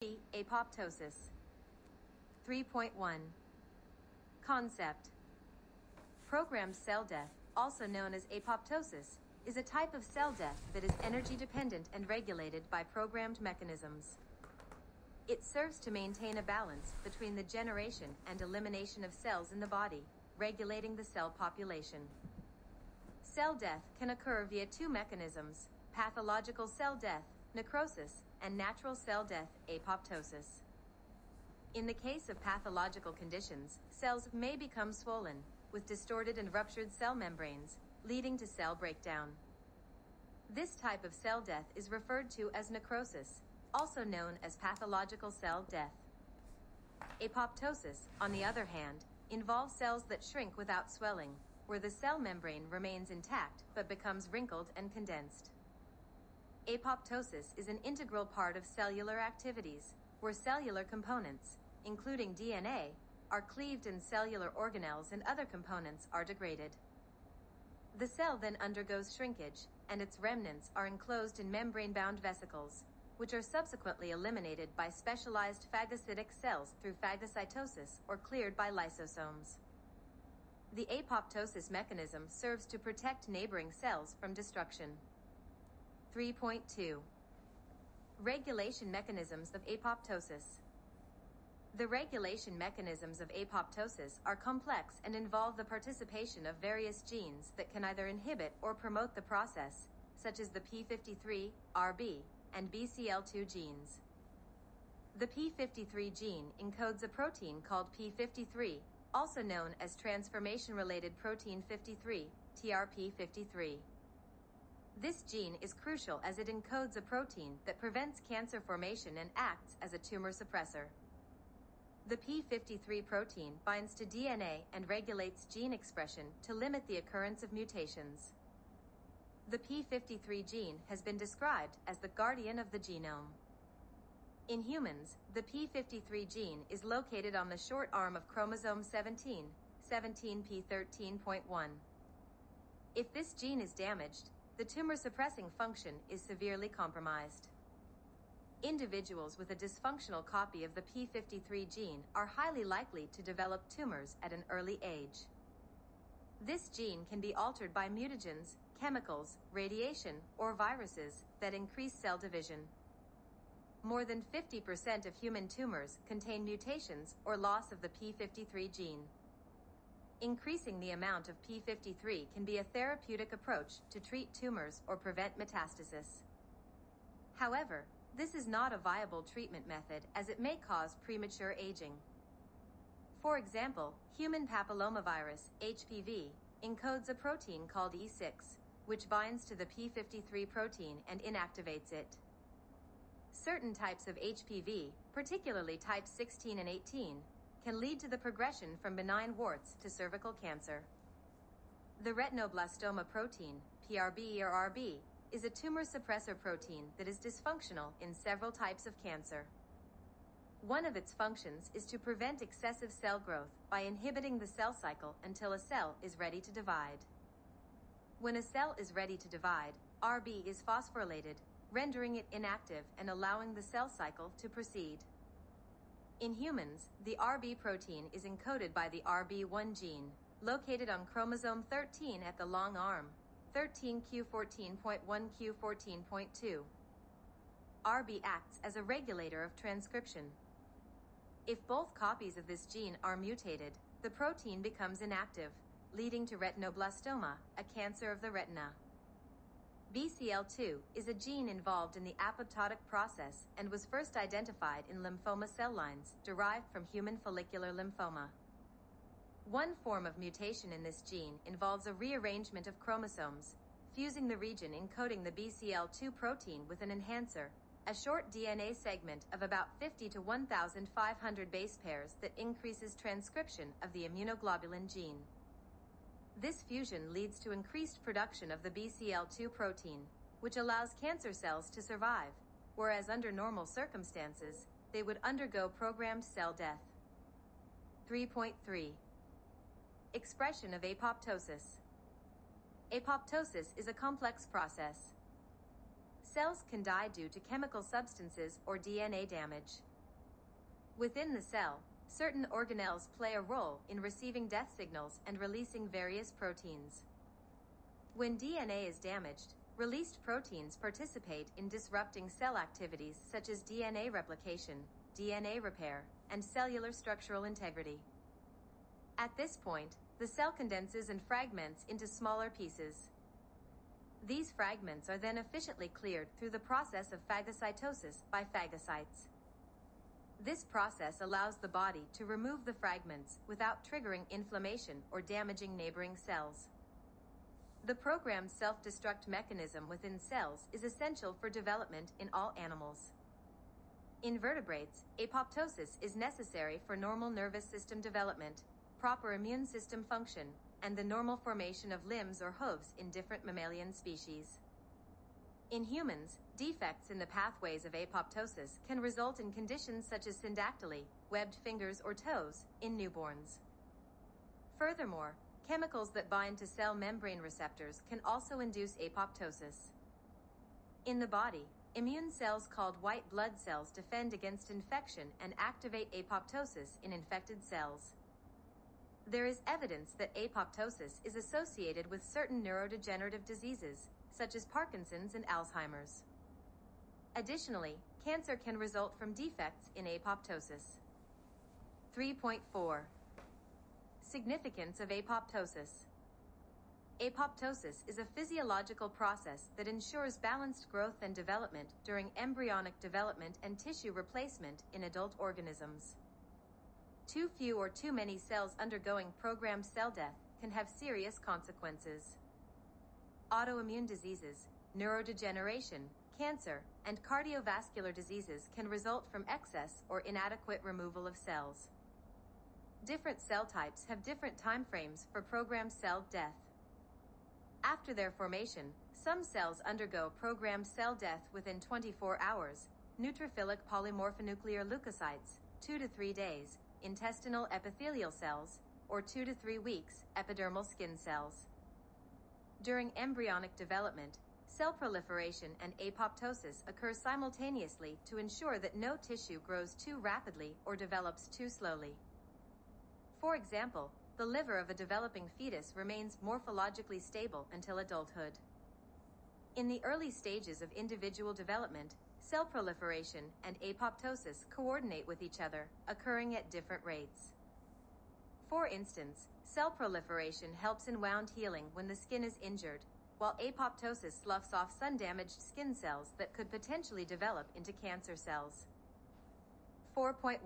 Apoptosis. 3.1 Concept. Programmed cell death, also known as apoptosis, is a type of cell death that is energy-dependent and regulated by programmed mechanisms. It serves to maintain a balance between the generation and elimination of cells in the body, regulating the cell population. Cell death can occur via two mechanisms: pathological cell death, necrosis, and natural cell death, apoptosis. In the case of pathological conditions, cells may become swollen, with distorted and ruptured cell membranes, leading to cell breakdown. This type of cell death is referred to as necrosis, also known as pathological cell death. Apoptosis, on the other hand, involves cells that shrink without swelling, where the cell membrane remains intact but becomes wrinkled and condensed. Apoptosis is an integral part of cellular activities, where cellular components, including DNA, are cleaved and cellular organelles and other components are degraded. The cell then undergoes shrinkage, and its remnants are enclosed in membrane-bound vesicles, which are subsequently eliminated by specialized phagocytic cells through phagocytosis or cleared by lysosomes. The apoptosis mechanism serves to protect neighboring cells from destruction. 3.2 Regulation mechanisms of apoptosis. The regulation mechanisms of apoptosis are complex and involve the participation of various genes that can either inhibit or promote the process, such as the p53, Rb, and BCL2 genes. The p53 gene encodes a protein called p53, also known as transformation-related protein 53, TRP53. This gene is crucial as it encodes a protein that prevents cancer formation and acts as a tumor suppressor. The p53 protein binds to DNA and regulates gene expression to limit the occurrence of mutations. The p53 gene has been described as the guardian of the genome. In humans, the p53 gene is located on the short arm of chromosome 17, 17p13.1. If this gene is damaged, the tumor-suppressing function is severely compromised. Individuals with a dysfunctional copy of the p53 gene are highly likely to develop tumors at an early age. This gene can be altered by mutagens, chemicals, radiation, or viruses that increase cell division. More than 50% of human tumors contain mutations or loss of the p53 gene. Increasing the amount of p53 can be a therapeutic approach to treat tumors or prevent metastasis. However, this is not a viable treatment method as it may cause premature aging. For example, human papillomavirus, HPV, encodes a protein called E6, which binds to the p53 protein and inactivates it. Certain types of HPV, particularly types 16 and 18, can lead to the progression from benign warts to cervical cancer. The retinoblastoma protein, PRB or RB, is a tumor suppressor protein that is dysfunctional in several types of cancer. One of its functions is to prevent excessive cell growth by inhibiting the cell cycle until a cell is ready to divide. When a cell is ready to divide, RB is phosphorylated, rendering it inactive and allowing the cell cycle to proceed. In humans, the RB protein is encoded by the RB1 gene, located on chromosome 13 at the long arm, 13q14.1q14.2. RB acts as a regulator of transcription. If both copies of this gene are mutated, the protein becomes inactive, leading to retinoblastoma, a cancer of the retina. BCL2 is a gene involved in the apoptotic process and was first identified in lymphoma cell lines derived from human follicular lymphoma. One form of mutation in this gene involves a rearrangement of chromosomes, fusing the region encoding the BCL2 protein with an enhancer, a short DNA segment of about 50 to 1,500 base pairs that increases transcription of the immunoglobulin gene. This fusion leads to increased production of the BCL2 protein, which allows cancer cells to survive, whereas under normal circumstances, they would undergo programmed cell death. 3.3 Expression of apoptosis. Apoptosis is a complex process. Cells can die due to chemical substances or DNA damage. Within the cell, certain organelles play a role in receiving death signals and releasing various proteins. When DNA is damaged, released proteins participate in disrupting cell activities such as DNA replication, DNA repair, and cellular structural integrity. At this point, the cell condenses and fragments into smaller pieces. These fragments are then efficiently cleared through the process of phagocytosis by phagocytes. This process allows the body to remove the fragments without triggering inflammation or damaging neighboring cells. The programmed self-destruct mechanism within cells is essential for development in all animals. In vertebrates, apoptosis is necessary for normal nervous system development, proper immune system function, and the normal formation of limbs or hooves in different mammalian species. In humans, defects in the pathways of apoptosis can result in conditions such as syndactyly, webbed fingers or toes, in newborns. Furthermore, chemicals that bind to cell membrane receptors can also induce apoptosis. In the body, immune cells called white blood cells defend against infection and activate apoptosis in infected cells. There is evidence that apoptosis is associated with certain neurodegenerative diseases, such as Parkinson's and Alzheimer's. Additionally, cancer can result from defects in apoptosis. 3.4. Significance of apoptosis. Apoptosis is a physiological process that ensures balanced growth and development during embryonic development and tissue replacement in adult organisms. Too few or too many cells undergoing programmed cell death can have serious consequences. Autoimmune diseases, neurodegeneration, cancer, and cardiovascular diseases can result from excess or inadequate removal of cells. Different cell types have different timeframes for programmed cell death. After their formation, some cells undergo programmed cell death within 24 hours, neutrophilic polymorphonuclear leukocytes, 2 to 3 days, intestinal epithelial cells, or 2 to 3 weeks, epidermal skin cells. During embryonic development, cell proliferation and apoptosis occur simultaneously to ensure that no tissue grows too rapidly or develops too slowly. For example, the liver of a developing fetus remains morphologically stable until adulthood. In the early stages of individual development, cell proliferation and apoptosis coordinate with each other, occurring at different rates. For instance, cell proliferation helps in wound healing when the skin is injured, while apoptosis sloughs off sun-damaged skin cells that could potentially develop into cancer cells. 4.1.